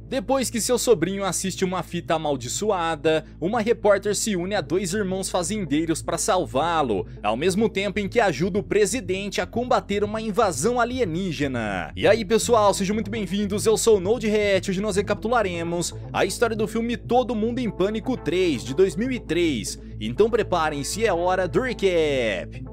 Depois que seu sobrinho assiste uma fita amaldiçoada, uma repórter se une a dois irmãos fazendeiros para salvá-lo, ao mesmo tempo em que ajuda o presidente a combater uma invasão alienígena. E aí pessoal, sejam muito bem-vindos, eu sou o NodeHat. Hoje nós recapitularemos a história do filme Todo Mundo em Pânico 3, de 2003. Então preparem-se, é hora do recap!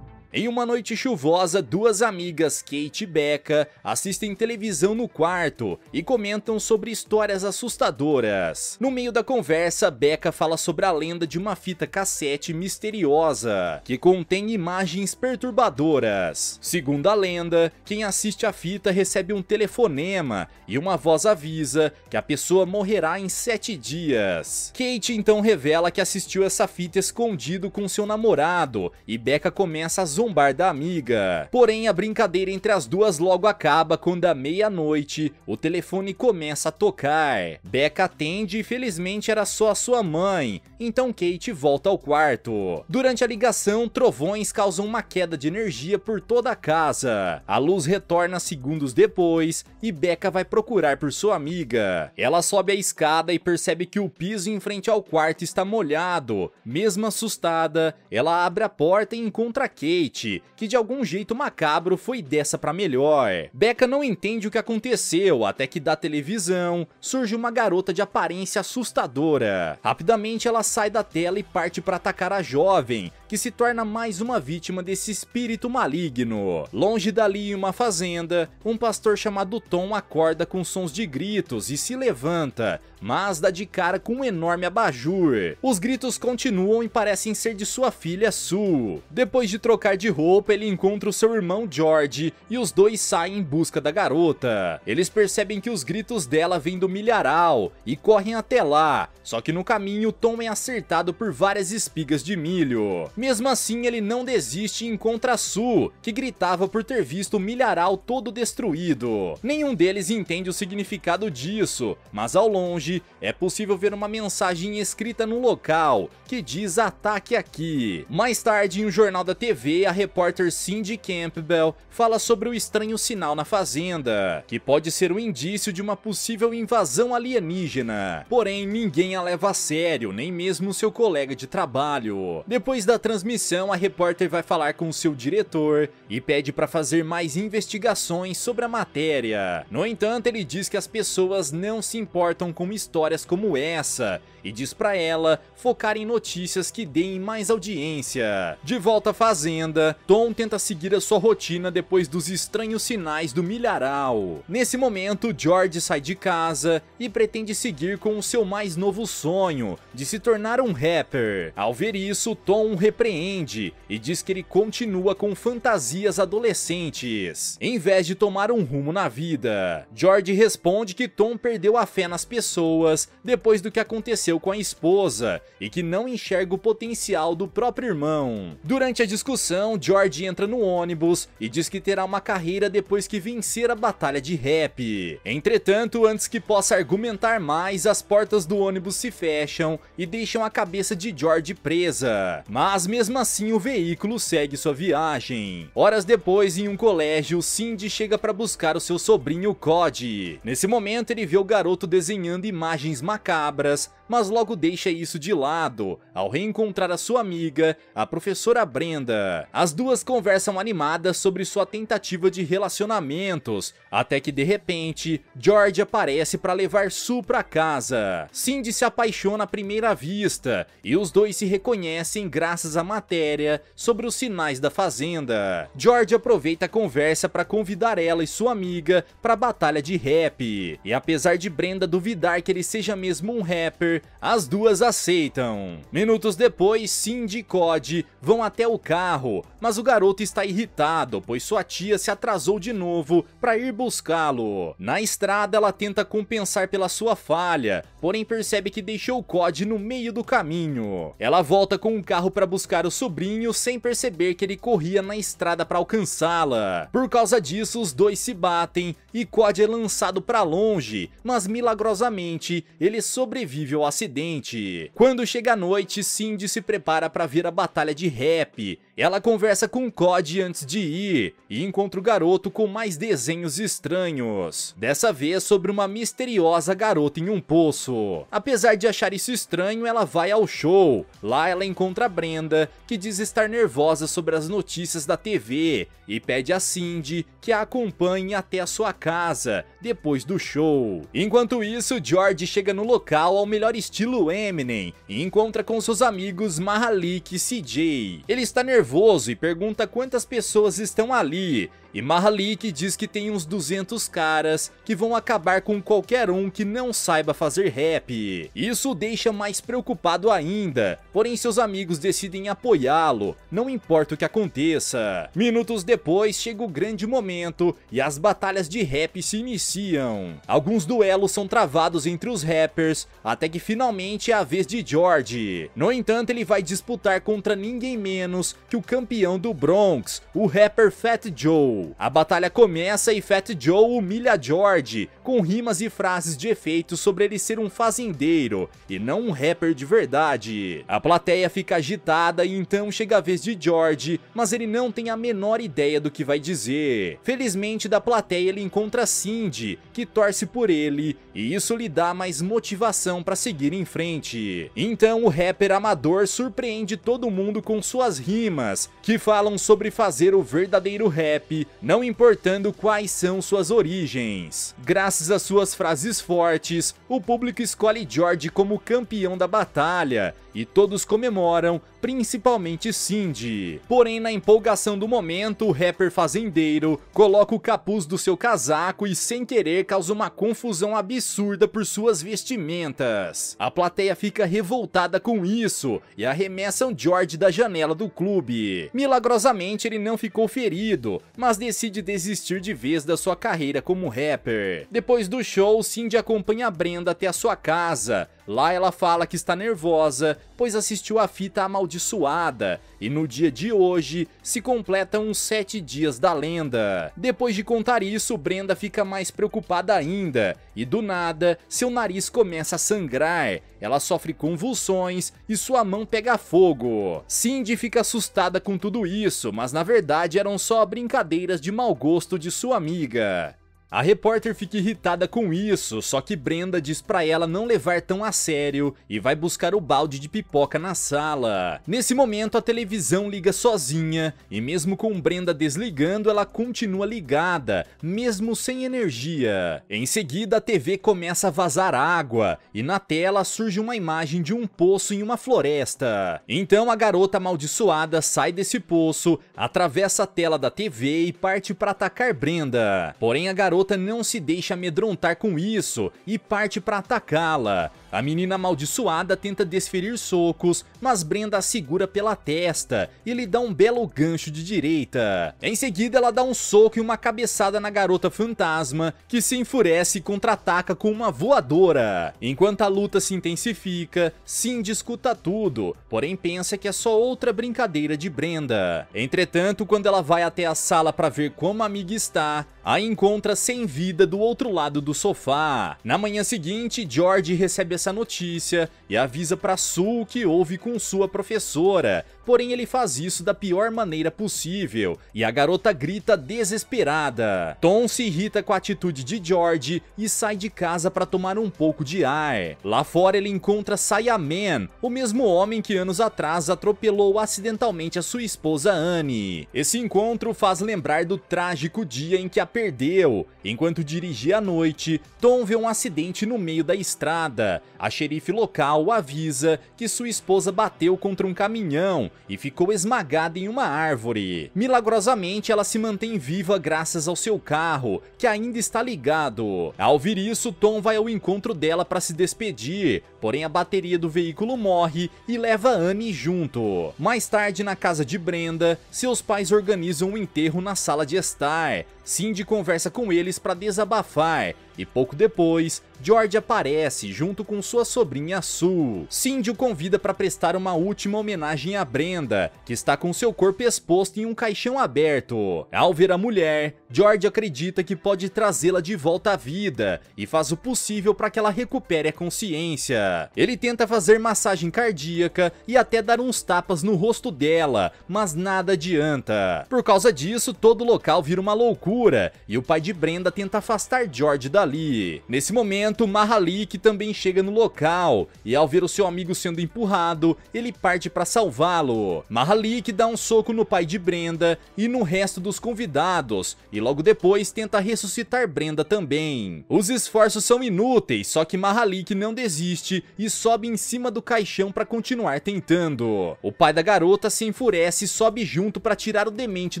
Em uma noite chuvosa, duas amigas, Kate e Becca, assistem televisão no quarto e comentam sobre histórias assustadoras. No meio da conversa, Becca fala sobre a lenda de uma fita cassete misteriosa, que contém imagens perturbadoras. Segundo a lenda, quem assiste a fita recebe um telefonema e uma voz avisa que a pessoa morrerá em 7 dias. Kate então revela que assistiu essa fita escondido com seu namorado e Becca começa a zombar da amiga. Porém, a brincadeira entre as duas logo acaba quando à meia-noite o telefone começa a tocar. Becca atende e felizmente era só a sua mãe, então Kate volta ao quarto. Durante a ligação, trovões causam uma queda de energia por toda a casa. A luz retorna segundos depois e Becca vai procurar por sua amiga. Ela sobe a escada e percebe que o piso em frente ao quarto está molhado. Mesmo assustada, ela abre a porta e encontra Kate, que de algum jeito macabro foi dessa pra melhor. Becca não entende o que aconteceu, até que da televisão surge uma garota de aparência assustadora. Rapidamente ela sai da tela e parte para atacar a jovem, que se torna mais uma vítima desse espírito maligno. Longe dali, em uma fazenda, um pastor chamado Tom acorda com sons de gritos e se levanta, mas dá de cara com um enorme abajur. Os gritos continuam e parecem ser de sua filha Sue. Depois de trocar de roupa, ele encontra o seu irmão George e os dois saem em busca da garota. Eles percebem que os gritos dela vêm do milharal e correm até lá, só que no caminho Tom é acertado por várias espigas de milho. Mesmo assim, ele não desiste e encontra a Sue, que gritava por ter visto o milharal todo destruído. Nenhum deles entende o significado disso, mas ao longe é possível ver uma mensagem escrita no local, que diz "ataque aqui". Mais tarde, em um jornal da TV, a repórter Cindy Campbell fala sobre o estranho sinal na fazenda, que pode ser um indício de uma possível invasão alienígena. Porém, ninguém a leva a sério, nem mesmo seu colega de trabalho. Depois da transmissão, a repórter vai falar com seu diretor e pede para fazer mais investigações sobre a matéria. No entanto, ele diz que as pessoas não se importam com histórias como essa e diz para ela focar em notícias que deem mais audiência. De volta à fazenda, Tom tenta seguir a sua rotina depois dos estranhos sinais do milharal. Nesse momento, George sai de casa e pretende seguir com o seu mais novo sonho, de se tornar um rapper. Ao ver isso, Tom o repreende e diz que ele continua com fantasias adolescentes, em vez de tomar um rumo na vida. George responde que Tom perdeu a fé nas pessoas depois do que aconteceu com a esposa e que não enxerga o potencial do próprio irmão. Durante a discussão, George entra no ônibus e diz que terá uma carreira depois que vencer a batalha de rap. Entretanto, antes que possa argumentar mais, as portas do ônibus se fecham e deixam a cabeça de George presa. Mas mesmo assim o veículo segue sua viagem. Horas depois, em um colégio, Cindy chega para buscar o seu sobrinho Cody. Nesse momento ele vê o garoto desenhando imagens macabras, mas logo deixa isso de lado, ao reencontrar a sua amiga, a professora Brenda. As duas conversam animadas sobre sua tentativa de relacionamentos, até que de repente, George aparece para levar Sue para casa. Cindy se apaixona à primeira vista, e os dois se reconhecem graças à matéria sobre os sinais da fazenda. George aproveita a conversa para convidar ela e sua amiga para a batalha de rap, e apesar de Brenda duvidar que ele seja mesmo um rapper, as duas aceitam. Minutos depois, Cindy e Cody vão até o carro, mas o garoto está irritado, pois sua tia se atrasou de novo para ir buscá-lo. Na estrada, ela tenta compensar pela sua falha, porém percebe que deixou Cody no meio do caminho. Ela volta com um carro para buscar o sobrinho sem perceber que ele corria na estrada para alcançá-la. Por causa disso, os dois se batem e Cody é lançado para longe, mas milagrosamente ele sobrevive ao acidente. Quando chega a noite, Cindy se prepara para ver a batalha de rap. Ela conversa com Cody antes de ir e encontra o garoto com mais desenhos estranhos. Dessa vez sobre uma misteriosa garota em um poço. Apesar de achar isso estranho, ela vai ao show. Lá ela encontra Brenda, que diz estar nervosa sobre as notícias da TV e pede a Cindy que a acompanhe até a sua casa depois do show. Enquanto isso, George chega no local ao melhor estilo Eminem e encontra com seus amigos Mahalik e CJ. Ele está nervoso e pergunta quantas pessoas estão ali, e Mahalik diz que tem uns 200 caras que vão acabar com qualquer um que não saiba fazer rap. Isso o deixa mais preocupado ainda, porém seus amigos decidem apoiá-lo, não importa o que aconteça. Minutos depois chega o grande momento e as batalhas de rap se iniciam. Alguns duelos são travados entre os rappers, até que finalmente é a vez de George. No entanto, ele vai disputar contra ninguém menos que o campeão do Bronx, o rapper Fat Joe. A batalha começa e Fat Joe humilha George com rimas e frases de efeito sobre ele ser um fazendeiro e não um rapper de verdade. A plateia fica agitada e então chega a vez de George, mas ele não tem a menor ideia do que vai dizer. Felizmente da plateia ele encontra Cindy, que torce por ele, e isso lhe dá mais motivação para seguir em frente. Então o rapper amador surpreende todo mundo com suas rimas, que falam sobre fazer o verdadeiro rap, não importando quais são suas origens. Graças às suas frases fortes, o público escolhe George como campeão da batalha, e todos comemoram, principalmente Cindy. Porém, na empolgação do momento, o rapper fazendeiro coloca o capuz do seu casaco e sem querer causa uma confusão absurda por suas vestimentas. A plateia fica revoltada com isso e arremessam George da janela do clube. Milagrosamente ele não ficou ferido, mas decide desistir de vez da sua carreira como rapper. Depois do show, Cindy acompanha Brenda até a sua casa. Lá ela fala que está nervosa, pois assistiu a fita amaldiçoada, e no dia de hoje se completam os 7 dias da lenda. Depois de contar isso, Brenda fica mais preocupada ainda, e do nada, seu nariz começa a sangrar, ela sofre convulsões e sua mão pega fogo. Cindy fica assustada com tudo isso, mas na verdade eram só brincadeiras de mau gosto de sua amiga. A repórter fica irritada com isso, só que Brenda diz pra ela não levar tão a sério e vai buscar o balde de pipoca na sala. Nesse momento a televisão liga sozinha e mesmo com Brenda desligando, ela continua ligada, mesmo sem energia. Em seguida a TV começa a vazar água e na tela surge uma imagem de um poço em uma floresta. Então a garota amaldiçoada sai desse poço, atravessa a tela da TV e parte para atacar Brenda. Porém a garota não se deixa amedrontar com isso e parte para atacá-la. A menina amaldiçoada tenta desferir socos, mas Brenda a segura pela testa e lhe dá um belo gancho de direita. Em seguida ela dá um soco e uma cabeçada na garota fantasma, que se enfurece e contra-ataca com uma voadora. Enquanto a luta se intensifica, Cindy escuta tudo, porém pensa que é só outra brincadeira de Brenda. Entretanto, quando ela vai até a sala para ver como a amiga está, a encontra sem vida do outro lado do sofá. Na manhã seguinte, George recebe essa notícia e avisa para Sue o que houve com sua professora, porém ele faz isso da pior maneira possível e a garota grita desesperada. Tom se irrita com a atitude de George e sai de casa para tomar um pouco de ar. Lá fora ele encontra Sayaman, o mesmo homem que anos atrás atropelou acidentalmente a sua esposa Annie. Esse encontro faz lembrar do trágico dia em que a perdeu. Enquanto dirigia à noite, Tom vê um acidente no meio da estrada. A xerife local avisa que sua esposa bateu contra um caminhão e ficou esmagada em uma árvore. Milagrosamente, ela se mantém viva graças ao seu carro, que ainda está ligado. Ao ouvir isso, Tom vai ao encontro dela para se despedir, porém a bateria do veículo morre e leva Annie junto. Mais tarde, na casa de Brenda, seus pais organizam um enterro na sala de estar. Cindy conversa com eles para desabafar e pouco depois, George aparece junto com sua sobrinha Sue. Cindy o convida para prestar uma última homenagem a Brenda, que está com seu corpo exposto em um caixão aberto. Ao ver a mulher, George acredita que pode trazê-la de volta à vida e faz o possível para que ela recupere a consciência. Ele tenta fazer massagem cardíaca e até dar uns tapas no rosto dela, mas nada adianta. Por causa disso, todo o local vira uma loucura e o pai de Brenda tenta afastar George dali. Nesse momento, Mahalik também chega no local e ao ver o seu amigo sendo empurrado, ele parte para salvá-lo. Mahalik dá um soco no pai de Brenda e no resto dos convidados e logo depois tenta ressuscitar Brenda também. Os esforços são inúteis, só que Mahalik não desiste e sobe em cima do caixão para continuar tentando. O pai da garota se enfurece e sobe junto para tirar o demente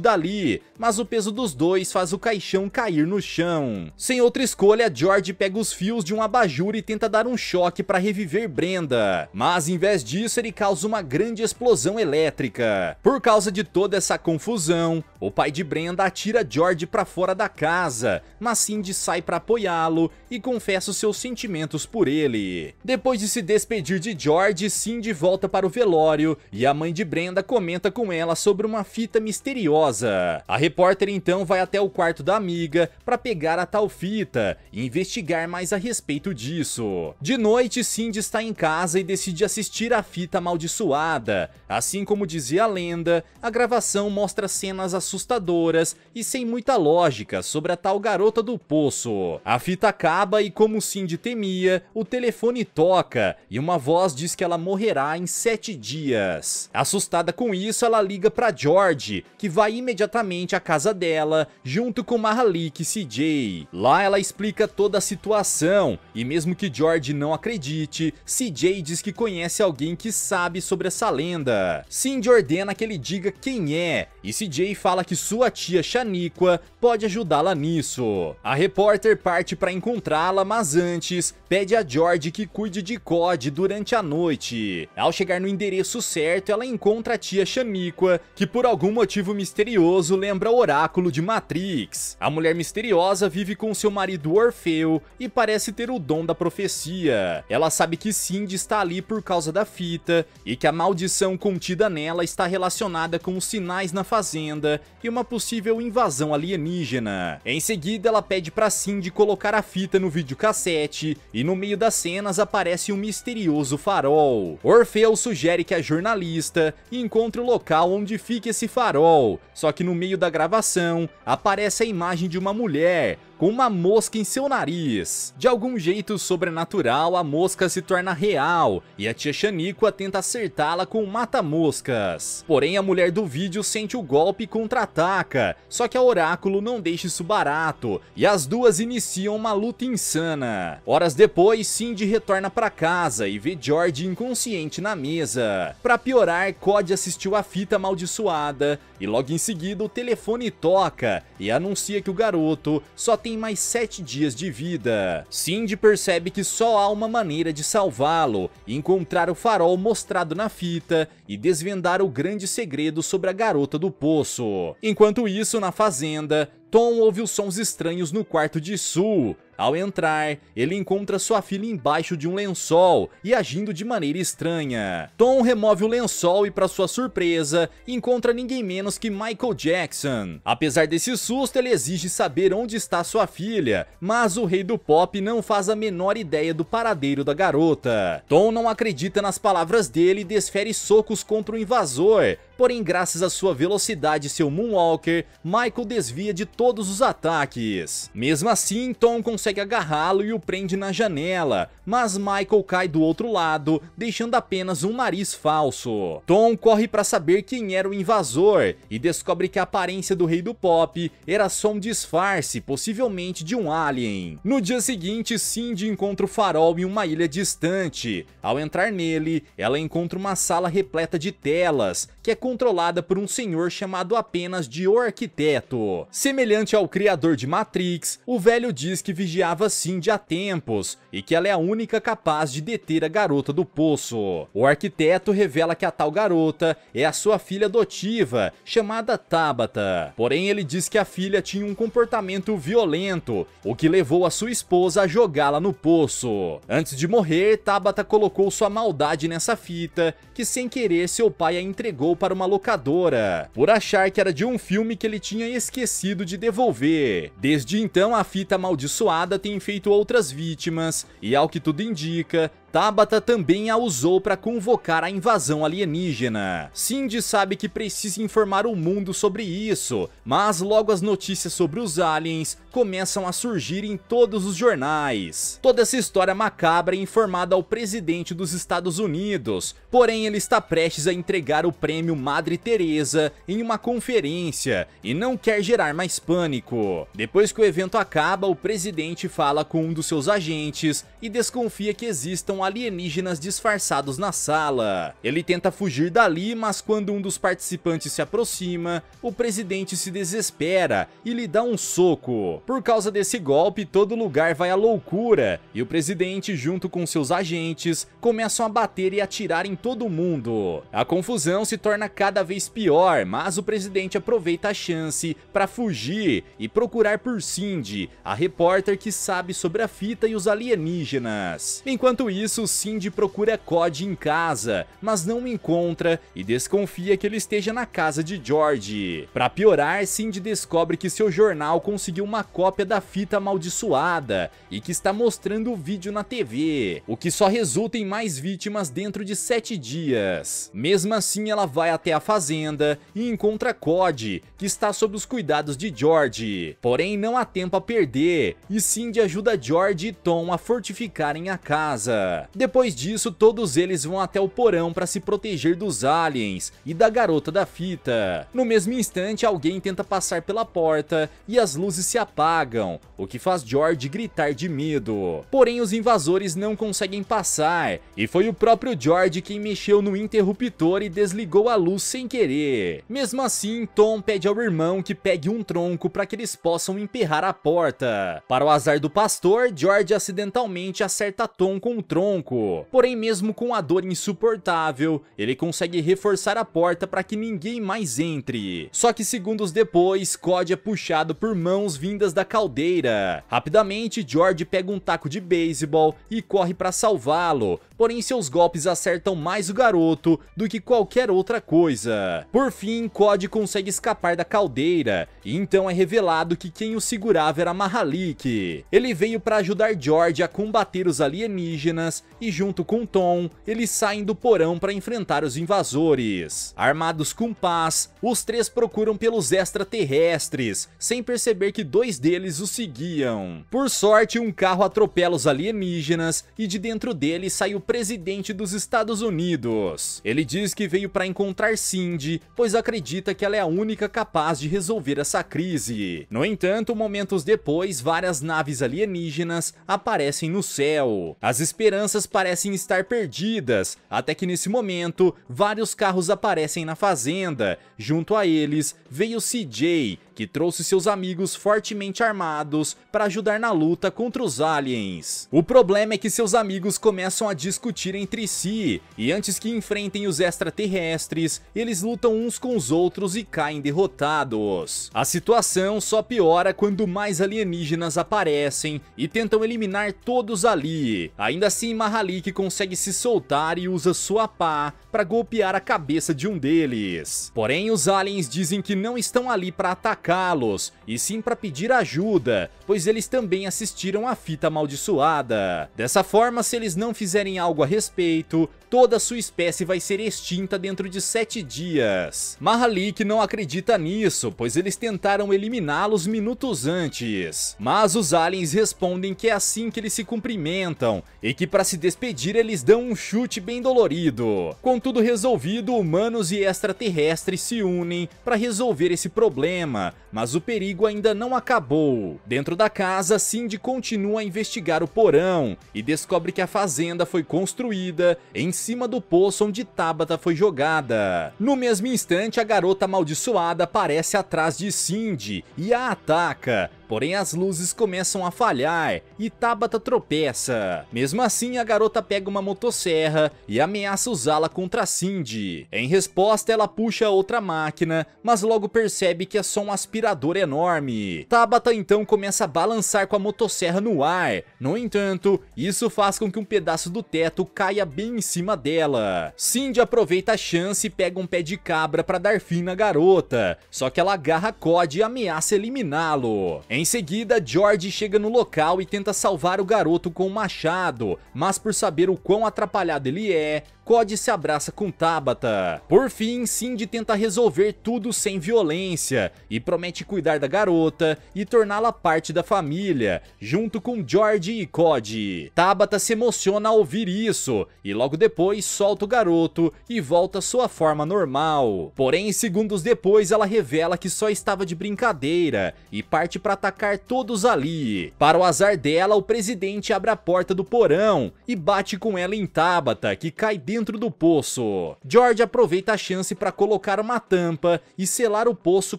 dali, mas o peso dos dois faz o caixão cair no chão. Sem outra escolha, George pega os fios de um abajur e tenta dar um choque para reviver Brenda, mas em vez disso ele causa uma grande explosão elétrica. Por causa de toda essa confusão, o pai de Brenda atira George para fora da casa, mas Cindy sai para apoiá-lo e confessa os seus sentimentos por ele. Depois de se despedir de George, Cindy volta para o velório e a mãe de Brenda comenta com ela sobre uma fita misteriosa. A repórter então vai até o quarto da amiga para pegar a tal fita e investigar mais a respeito disso. De noite, Cindy está em casa e decide assistir a fita amaldiçoada. Assim como dizia a lenda, a gravação mostra cenas assustadoras e sem muita lógica sobre a tal garota do poço. A fita acaba e, como Cindy temia, o telefone toca e uma voz diz que ela morrerá em 7 dias. Assustada com isso, ela liga para George, que vai imediatamente à casa dela, junto com Mahalik e CJ. Lá ela explica toda a situação e mesmo que George não acredite, CJ diz que conhece alguém que sabe sobre essa lenda. Cindy ordena que ele diga quem é e CJ fala que sua tia Shaniqua pode ajudá-la nisso. A repórter parte para encontrá-la, mas antes pede a George que cuide de Cody durante a noite. Ao chegar no endereço certo, ela encontra a tia Shaniqua, que por algum motivo misterioso lembra o oráculo de Matrix. A mulher misteriosa vive com seu marido Orfeu e parece ter o dom da profecia. Ela sabe que Cindy está ali por causa da fita e que a maldição contida nela está relacionada com os sinais na fazenda e uma possível invasão alienígena. Em seguida, ela pede para Cindy colocar a fita no videocassete e no meio das cenas aparece um misterioso farol. Orfeu sugere que a jornalista encontre o local onde fica esse farol, só que no meio da gravação aparece a imagem de uma mulher com uma mosca em seu nariz. De algum jeito sobrenatural, a mosca se torna real e a tia Shaniqua tenta acertá-la com um mata-moscas. Porém, a mulher do vídeo sente o golpe e contra-ataca, só que a oráculo não deixa isso barato e as duas iniciam uma luta insana. Horas depois, Cindy retorna para casa e vê George inconsciente na mesa. Para piorar, Cody assistiu a fita amaldiçoada e logo em seguida o telefone toca e anuncia que o garoto só tem mais 7 dias de vida. Cindy percebe que só há uma maneira de salvá-lo: encontrar o farol mostrado na fita e desvendar o grande segredo sobre a garota do poço. Enquanto isso, na fazenda, Tom ouve os sons estranhos no quarto de Sue. Ao entrar, ele encontra sua filha embaixo de um lençol e agindo de maneira estranha. Tom remove o lençol e, para sua surpresa, encontra ninguém menos que Michael Jackson. Apesar desse susto, ele exige saber onde está sua filha, mas o rei do pop não faz a menor ideia do paradeiro da garota. Tom não acredita nas palavras dele e desfere socos contra o invasor. Porém, graças à sua velocidade e seu moonwalker, Michael desvia de todos os ataques. Mesmo assim, Tom consegue agarrá-lo e o prende na janela, mas Michael cai do outro lado, deixando apenas um nariz falso. Tom corre para saber quem era o invasor e descobre que a aparência do rei do pop era só um disfarce, possivelmente de um alien. No dia seguinte, Cindy encontra o farol em uma ilha distante. Ao entrar nele, ela encontra uma sala repleta de telas, que é controlada por um senhor chamado apenas de O Arquiteto. Semelhante ao criador de Matrix, o velho diz que vigia odiava Cindy há tempos e que ela é a única capaz de deter a garota do poço. O arquiteto revela que a tal garota é a sua filha adotiva, chamada Tabata. Porém, ele diz que a filha tinha um comportamento violento, o que levou a sua esposa a jogá-la no poço. Antes de morrer, Tabata colocou sua maldade nessa fita, que sem querer seu pai a entregou para uma locadora, por achar que era de um filme que ele tinha esquecido de devolver. Desde então, a fita amaldiçoada tem feito outras vítimas, e ao que tudo indica, Tabata também a usou para convocar a invasão alienígena. Cindy sabe que precisa informar o mundo sobre isso, mas logo as notícias sobre os aliens começam a surgir em todos os jornais. Toda essa história macabra é informada ao presidente dos Estados Unidos, porém ele está prestes a entregar o prêmio Madre Teresa em uma conferência e não quer gerar mais pânico. Depois que o evento acaba, o presidente fala com um dos seus agentes e desconfia que existam alienígenas disfarçados na sala. Ele tenta fugir dali, mas quando um dos participantes se aproxima, o presidente se desespera e lhe dá um soco. Por causa desse golpe, todo lugar vai à loucura e o presidente, junto com seus agentes, começam a bater e atirar em todo mundo. A confusão se torna cada vez pior, mas o presidente aproveita a chance para fugir e procurar por Cindy, a repórter que sabe sobre a fita e os alienígenas. Enquanto isso, Cindy procura Cody em casa, mas não o encontra e desconfia que ele esteja na casa de George. Para piorar, Cindy descobre que seu jornal conseguiu uma cópia da fita amaldiçoada e que está mostrando o vídeo na TV, o que só resulta em mais vítimas dentro de 7 dias. Mesmo assim, ela vai até a fazenda e encontra Cody, que está sob os cuidados de George. Porém, não há tempo a perder e Cindy ajuda George e Tom a fortificarem a casa. Depois disso, todos eles vão até o porão para se proteger dos aliens e da garota da fita. No mesmo instante, alguém tenta passar pela porta e as luzes se apagam, o que faz George gritar de medo. Porém, os invasores não conseguem passar e foi o próprio George quem mexeu no interruptor e desligou a luz sem querer. Mesmo assim, Tom pede ao irmão que pegue um tronco para que eles possam emperrar a porta. Para o azar do pastor, George acidentalmente acerta Tom com o tronco. Porém, mesmo com a dor insuportável, ele consegue reforçar a porta para que ninguém mais entre. Só que segundos depois, Cody é puxado por mãos vindas da caldeira. Rapidamente, George pega um taco de beisebol e corre para salvá-lo, porém seus golpes acertam mais o garoto do que qualquer outra coisa. Por fim, Cody consegue escapar da caldeira e então é revelado que quem o segurava era Mahalik. Ele veio para ajudar George a combater os alienígenas e junto com Tom, eles saem do porão para enfrentar os invasores. Armados com pás, os três procuram pelos extraterrestres, sem perceber que 2 deles os seguiam. Por sorte, um carro atropela os alienígenas e de dentro dele sai o presidente dos Estados Unidos. Ele diz que veio para encontrar Cindy, pois acredita que ela é a única capaz de resolver essa crise. No entanto, momentos depois, várias naves alienígenas aparecem no céu. As esperanças parecem estar perdidas, até que nesse momento, vários carros aparecem na fazenda. Junto a eles, veio CJ, que trouxe seus amigos fortemente armados para ajudar na luta contra os aliens. O problema é que seus amigos começam a discutir entre si, e antes que enfrentem os extraterrestres, eles lutam uns com os outros e caem derrotados. A situação só piora quando mais alienígenas aparecem e tentam eliminar todos ali. Ainda assim, Mahalik consegue se soltar e usa sua pá para golpear a cabeça de um deles. Porém, os aliens dizem que não estão ali para atacá-los, e sim para pedir ajuda, pois eles também assistiram à fita amaldiçoada. Dessa forma, se eles não fizerem algo a respeito, toda a sua espécie vai ser extinta dentro de 7 dias. Mahalik não acredita nisso, pois eles tentaram eliminá-los minutos antes. Mas os aliens respondem que é assim que eles se cumprimentam, e que para se despedir eles dão um chute bem dolorido. Com tudo resolvido, humanos e extraterrestres se unem para resolver esse problema, mas o perigo ainda não acabou. Dentro da casa, Cindy continua a investigar o porão e descobre que a fazenda foi construída em cima do poço onde Tabata foi jogada. No mesmo instante, a garota amaldiçoada aparece atrás de Cindy e a ataca, porém as luzes começam a falhar e Tabata tropeça. Mesmo assim, a garota pega uma motosserra e ameaça usá-la contra Cindy. Em resposta, ela puxa outra máquina, mas logo percebe que é só um aspirador enorme. Tabata então começa a balançar com a motosserra no ar. No entanto, isso faz com que um pedaço do teto caia bem em cima dela. Cindy aproveita a chance e pega um pé de cabra para dar fim na garota, só que ela agarra Cody e ameaça eliminá-lo. Em seguida, George chega no local e tenta salvar o garoto com um machado, mas por saber o quão atrapalhado ele é, Cody se abraça com Tabata. Por fim, Cindy tenta resolver tudo sem violência e promete cuidar da garota e torná-la parte da família, junto com George e Cody. Tabata se emociona ao ouvir isso e logo depois solta o garoto e volta à sua forma normal. Porém, segundos depois, ela revela que só estava de brincadeira e parte para atacar todos ali. Para o azar dela, o presidente abre a porta do porão e bate com ela em Tabata, que cai dentro do poço. George aproveita a chance para colocar uma tampa e selar o poço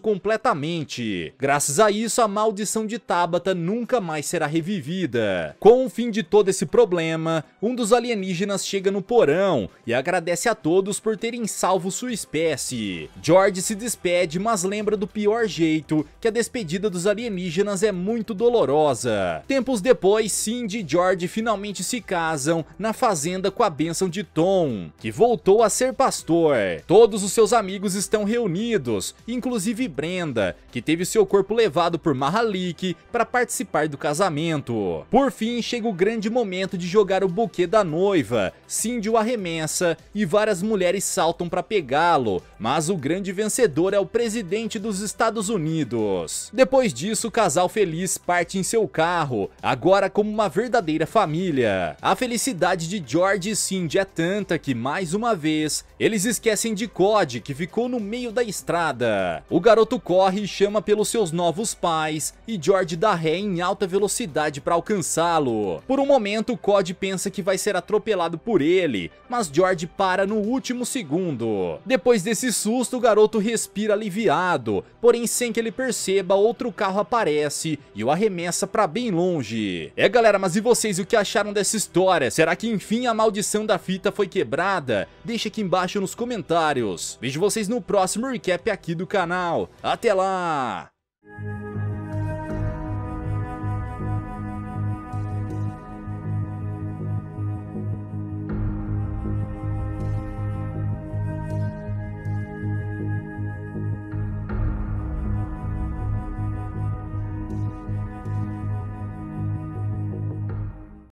completamente. Graças a isso, a maldição de Tabata nunca mais será revivida. Com o fim de todo esse problema, um dos alienígenas chega no porão e agradece a todos por terem salvo sua espécie. George se despede, mas lembra do pior jeito, que a despedida dos alienígenas é muito dolorosa. Tempos depois, Cindy e George finalmente se casam na fazenda com a bênção de Tom, que voltou a ser pastor. Todos os seus amigos estão reunidos, inclusive Brenda, que teve seu corpo levado por Mahalik para participar do casamento. Por fim, chega o grande momento de jogar o buquê da noiva. Cindy o arremessa e várias mulheres saltam para pegá-lo, mas o grande vencedor é o presidente dos Estados Unidos. Depois disso, o casal feliz parte em seu carro, agora como uma verdadeira família. A felicidade de George e Cindy é tanta que, mais uma vez, eles esquecem de Cody, que ficou no meio da estrada. O garoto corre e chama pelos seus novos pais, e George dá ré em alta velocidade para alcançá-lo. Por um momento, Cody pensa que vai ser atropelado por ele, mas George para no último segundo. Depois desse susto, o garoto respira aliviado, porém sem que ele perceba, outro carro aparece e o arremessa para bem longe. Galera, mas e vocês, o que acharam dessa história? Será que enfim a maldição da fita foi quebrada? Deixa aqui embaixo nos comentários. Vejo vocês no próximo recap aqui do canal. Até lá!